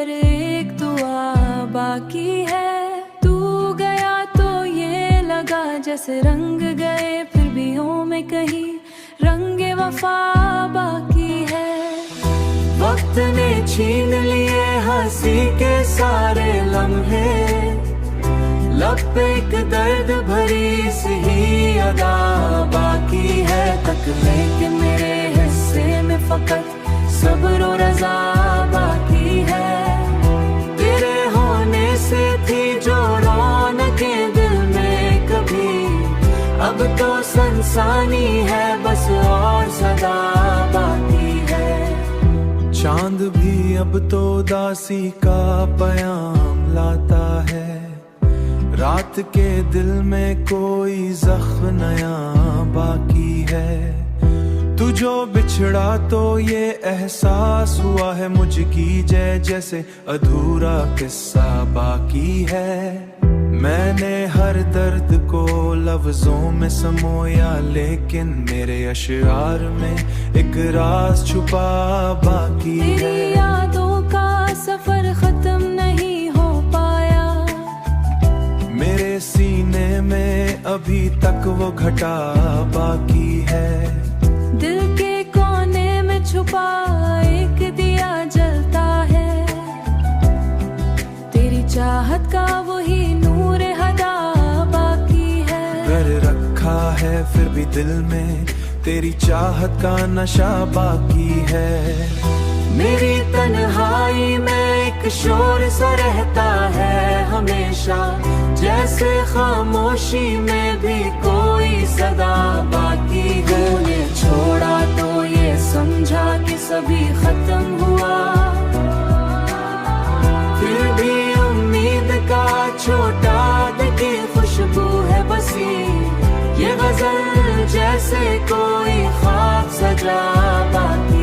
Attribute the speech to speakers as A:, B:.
A: पर एक दुआ बाकी है। तू गया तो ये लगा जैसे रंग गए, फिर भी हो में कहीं रंगे वफा बाकी है। वक्त ने छीन लिए हंसी के सारे लम्हे, लब पे एक दर्द भरी सी ही अदा बाकी है। तकने के मेरे हिस्से में फकत सब्र और रज़ा बाकी है। तेरे होने से थी जो रौनकें दिल में कभी, अब तो सनसानी है बस और सदा बाकी है।
B: चांद भी अब तो दासी का पयाम लाता है, रात के दिल में कोई ज़ख्म नया बाकी है। तू जो बिछड़ा तो ये एहसास हुआ है मुझकी जैसे अधूरा किस्सा बाकी है। मैंने हर दर्द को लफ्जों में समोया, लेकिन मेरे अशआर में एक राज छुपा बाकी है।
A: तेरी यादों का सफर खत्म नहीं हो पाया,
B: मेरे सीने में अभी तक वो घटा बाकी है।
A: दिल के कोने में छुपा एक दिया जलता है, तेरी चाहत का वही नूर हदा बाकी है।
B: कर रखा है फिर भी दिल में तेरी चाहत का नशा बाकी है।
A: मेरी तन्हाई में एक शोर सा रहता है हमेशा, जैसे खामोशी में भी कोई सदा बाकी है। तूने छोड़ा तो ये समझा कि सभी खत्म हुआ, फिर भी उम्मीद का छोटा दिखी खुशबू है बसी। ये गजल जैसे कोई ख्वाब सजा बाकी